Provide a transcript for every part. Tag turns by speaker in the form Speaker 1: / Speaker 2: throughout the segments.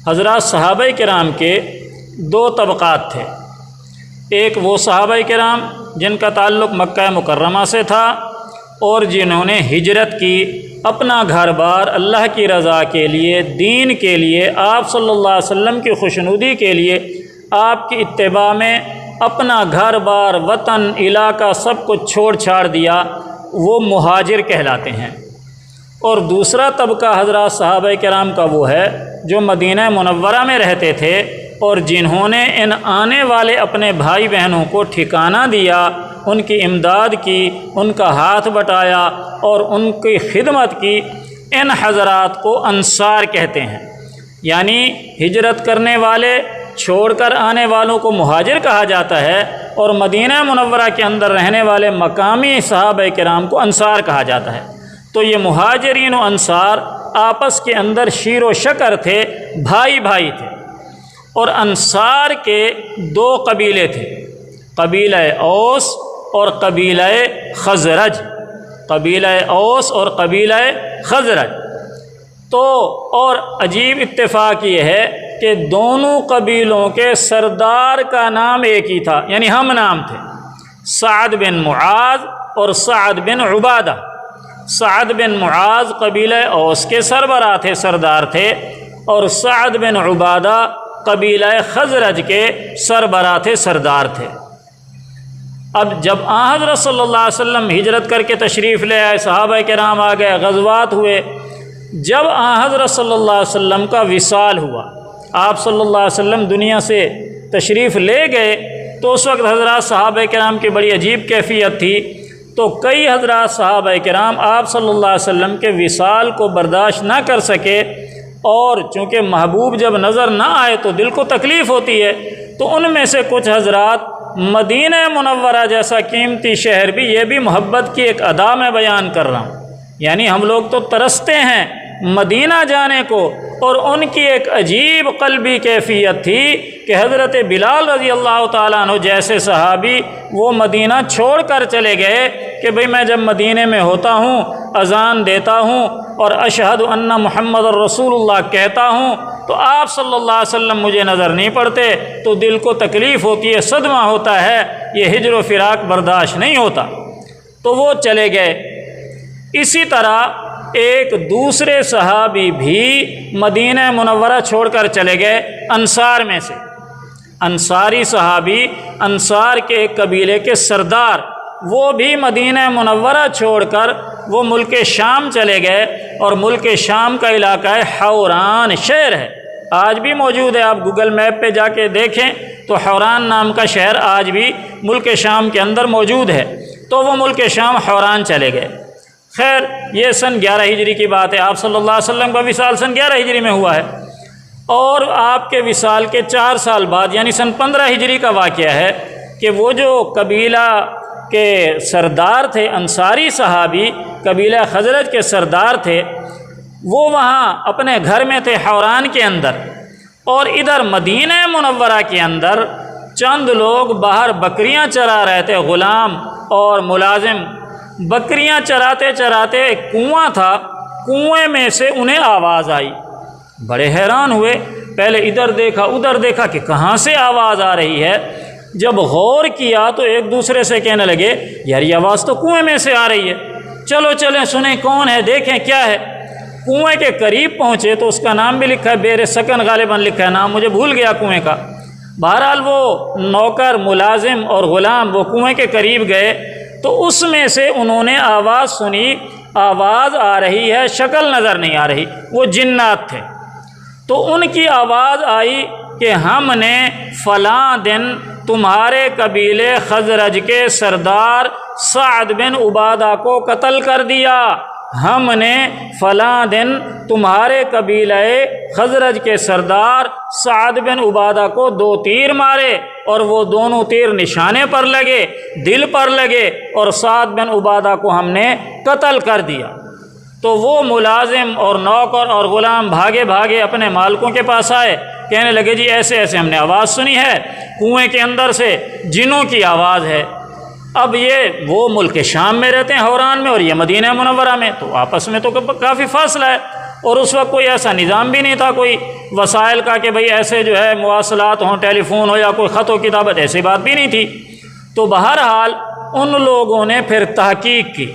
Speaker 1: حضرات صحابہ کرام کے دو طبقات تھے، ایک وہ صحابہ کرام جن کا تعلق مکہ مکرمہ سے تھا اور جنہوں نے ہجرت کی، اپنا گھر بار اللہ کی رضا کے لیے، دین کے لیے، آپ صلی اللہ علیہ وسلم کی خوشنودی کے لیے، آپ کی اتباع میں اپنا گھر بار، وطن، علاقہ سب کچھ چھوڑ چھاڑ دیا، وہ مہاجر کہلاتے ہیں۔ اور دوسرا طبقہ حضرات صحابہ کرام کا وہ ہے جو مدینہ منورہ میں رہتے تھے اور جنہوں نے ان آنے والے اپنے بھائی بہنوں کو ٹھکانہ دیا، ان کی امداد کی، ان کا ہاتھ بٹایا اور ان کی خدمت کی، ان حضرات کو انصار کہتے ہیں۔ یعنی ہجرت کرنے والے، چھوڑ کر آنے والوں کو مہاجر کہا جاتا ہے، اور مدینہ منورہ کے اندر رہنے والے مقامی صحابہ کرام کو انصار کہا جاتا ہے۔ تو یہ مہاجرین و انصار آپس کے اندر شیر و شکر تھے، بھائی بھائی تھے۔ اور انصار کے دو قبیلے تھے، قبیلہ اوس اور قبیلہ خزرج، قبیلہ اوس اور قبیلہ خزرج۔ تو اور عجیب اتفاق یہ ہے کہ دونوں قبیلوں کے سردار کا نام ایک ہی تھا، یعنی ہم نام تھے، سعد بن معاذ اور سعد بن عبادہ۔ سعد بن معاذ قبیلہ اوس کے سربراہ تھے، سردار تھے، اور سعد بن عبادہ قبیلہ خزرج کے سربراہ تھے، سردار تھے۔ اب جب حضرت صلی اللہ علیہ وسلم ہجرت کر کے تشریف لے آئے، صحابہ کرام آ گئے، غزوات ہوئے، جب حضرت صلی اللہ علیہ وسلم کا وصال ہوا، آپ صلی اللہ علیہ وسلم دنیا سے تشریف لے گئے، تو اس وقت حضرات صحابہ کرام کی بڑی عجیب کیفیت تھی۔ تو کئی حضرات صحابہ کرام آپ صلی اللہ علیہ وسلم کے وصال کو برداشت نہ کر سکے، اور چونکہ محبوب جب نظر نہ آئے تو دل کو تکلیف ہوتی ہے، تو ان میں سے کچھ حضرات مدینہ منورہ جیسا قیمتی شہر بھی، یہ بھی محبت کی ایک ادا میں بیان کر رہا ہوں، یعنی ہم لوگ تو ترستے ہیں مدینہ جانے کو، اور ان کی ایک عجیب قلبی کیفیت تھی کہ حضرت بلال رضی اللہ تعالیٰ عنہ جیسے صحابی وہ مدینہ چھوڑ کر چلے گئے کہ بھئی میں جب مدینہ میں ہوتا ہوں، اذان دیتا ہوں اور اشہد ان محمد الرسول اللہ کہتا ہوں، تو آپ صلی اللہ علیہ وسلم مجھے نظر نہیں پڑتے، تو دل کو تکلیف ہوتی ہے، صدمہ ہوتا ہے، یہ ہجر و فراق برداشت نہیں ہوتا، تو وہ چلے گئے۔ اسی طرح ایک دوسرے صحابی بھی مدینہ منورہ چھوڑ کر چلے گئے، انصار میں سے، انصاری صحابی، انصار کے ایک قبیلے کے سردار، وہ بھی مدینہ منورہ چھوڑ کر وہ ملک شام چلے گئے، اور ملک شام کا علاقہ ہے حوران شہر ہے، آج بھی موجود ہے، آپ گوگل میپ پہ جا کے دیکھیں تو حوران نام کا شہر آج بھی ملک شام کے اندر موجود ہے۔ تو وہ ملک شام حوران چلے گئے۔ خیر یہ سن 11 ہجری کی بات ہے، آپ صلی اللہ علیہ وسلم کا وصال سن 11 ہجری میں ہوا ہے، اور آپ کے وصال کے 4 سال بعد یعنی سن 15 ہجری کا واقعہ ہے کہ وہ جو قبیلہ کے سردار تھے، انصاری صحابی، قبیلہ خزرج کے سردار تھے، وہ وہاں اپنے گھر میں تھے حوران کے اندر، اور ادھر مدینہ منورہ کے اندر چند لوگ باہر بکریاں چرا رہے تھے، غلام اور ملازم، بکریاں چراتے چراتے کنواں تھا، کنویں میں سے انہیں آواز آئی، بڑے حیران ہوئے، پہلے ادھر دیکھا ادھر دیکھا کہ کہاں سے آواز آ رہی ہے، جب غور کیا تو ایک دوسرے سے کہنے لگے یار یہ آواز تو کنویں میں سے آ رہی ہے، چلو چلیں سنیں کون ہے، دیکھیں کیا ہے۔ کنویں کے قریب پہنچے تو اس کا نام بھی لکھا ہے، بیر سکن غالباً لکھا ہے، نام مجھے بھول گیا کنویں کا۔ بہرحال وہ نوکر، ملازم اور غلام وہ کنویں کے قریب گئے تو اس میں سے انہوں نے آواز سنی، آواز آ رہی ہے، شکل نظر نہیں آ رہی، وہ جنات تھے۔ تو ان کی آواز آئی کہ ہم نے فلاں دن تمہارے قبیلے خزرج کے سردار سعد بن عبادہ کو قتل کر دیا، ہم نے فلاں دن تمہارے قبیلہ خزرج کے سردار سعد بن عبادہ کو 2 تیر مارے، اور وہ دونوں تیر نشانے پر لگے، دل پر لگے، اور سعد بن عبادہ کو ہم نے قتل کر دیا۔ تو وہ ملازم اور نوکر اور غلام بھاگے بھاگے اپنے مالکوں کے پاس آئے، کہنے لگے جی ایسے ایسے ہم نے آواز سنی ہے، کنویں کے اندر سے جنوں کی آواز ہے۔ اب یہ وہ ملک شام میں رہتے ہیں حوران میں، اور یہ مدینہ منورہ میں، تو آپس میں تو کافی فاصلہ ہے۔ اور اس وقت کوئی ایسا نظام بھی نہیں تھا کوئی وسائل کا کہ بھئی ایسے جو ہے مواصلات ہوں، ٹیلی فون ہو یا کوئی خط و کتابت، ایسی بات بھی نہیں تھی۔ تو بہرحال ان لوگوں نے پھر تحقیق کی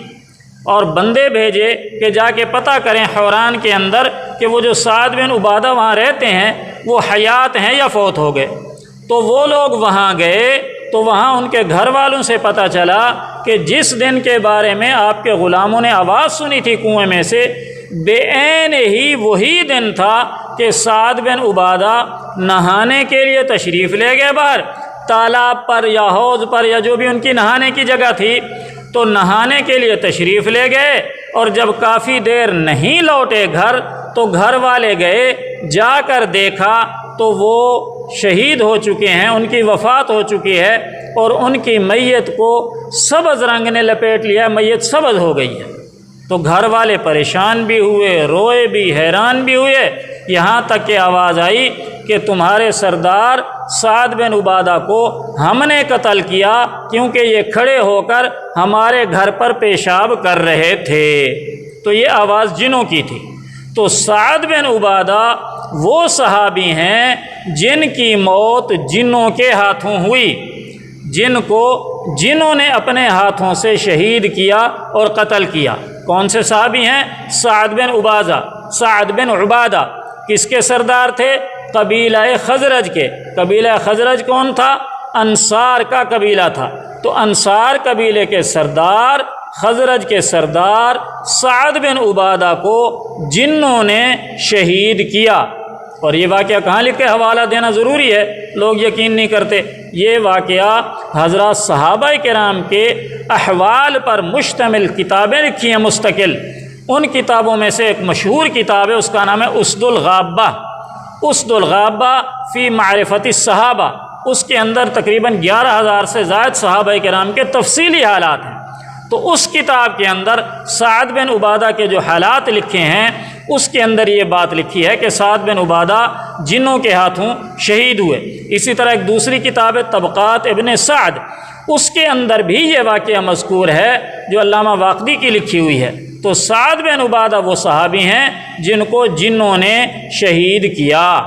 Speaker 1: اور بندے بھیجے کہ جا کے پتہ کریں حوران کے اندر کہ وہ جو سعد بن عبادہ وہاں رہتے ہیں وہ حیات ہیں یا فوت ہو گئے۔ تو وہ لوگ وہاں گئے تو وہاں ان کے گھر والوں سے پتہ چلا کہ جس دن کے بارے میں آپ کے غلاموں نے آواز سنی تھی کنویں میں سے، بے عین ہی وہی دن تھا کہ سعد بن عبادہ نہانے کے لیے تشریف لے گئے باہر تالاب پر یا حوض پر یا جو بھی ان کی نہانے کی جگہ تھی، تو نہانے کے لیے تشریف لے گئے، اور جب کافی دیر نہیں لوٹے گھر تو گھر والے گئے، جا کر دیکھا تو وہ شہید ہو چکے ہیں، ان کی وفات ہو چکی ہے، اور ان کی میت کو سبز رنگ نے لپیٹ لیا، میت سبز ہو گئی ہے۔ تو گھر والے پریشان بھی ہوئے، روئے بھی، حیران بھی ہوئے، یہاں تک کہ آواز آئی کہ تمہارے سردار سعد بن عبادہ کو ہم نے قتل کیا کیونکہ یہ کھڑے ہو کر ہمارے گھر پر پیشاب کر رہے تھے۔ تو یہ آواز جنوں کی تھی۔ تو سعد بن عبادہ وہ صحابی ہیں جن کی موت جنوں کے ہاتھوں ہوئی، جن کو جنوں نے اپنے ہاتھوں سے شہید کیا اور قتل کیا۔ کون سے صحابی ہیں؟ سعد بن عبادہ۔ سعد بن عبادہ کس کے سردار تھے؟ قبیلہ خزرج کے۔ قبیلہ خزرج کون تھا؟ انصار کا قبیلہ تھا۔ تو انصار قبیلے کے سردار، خزرج کے سردار سعد بن عبادہ کو جنوں نے شہید کیا۔ اور یہ واقعہ کہاں لکھے؟ حوالہ دینا ضروری ہے، لوگ یقین نہیں کرتے۔ یہ واقعہ حضرات صحابہ کرام کے احوال پر مشتمل کتابیں لکھی ہیں مستقل۔ ان کتابوں میں سے ایک مشہور کتاب ہے، اس کا نام ہے اسد الغابہ۔ اسد الغابہ فی معرفت الصحابہ۔ اس کے اندر تقریباً 11,000 سے زائد صحابہ کرام کے تفصیلی حالات ہیں۔ تو اس کتاب کے اندر سعد بن عبادہ کے جو حالات لکھے ہیں اس کے اندر یہ بات لکھی ہے کہ سعد بن عبادہ جنوں کے ہاتھوں شہید ہوئے۔ اسی طرح ایک دوسری کتاب ہے طبقات ابن سعد، اس کے اندر بھی یہ واقعہ مذکور ہے جو علامہ واقدی کی لکھی ہوئی ہے۔ تو سعد بن عبادہ وہ صحابی ہیں جن کو جنوں نے شہید کیا۔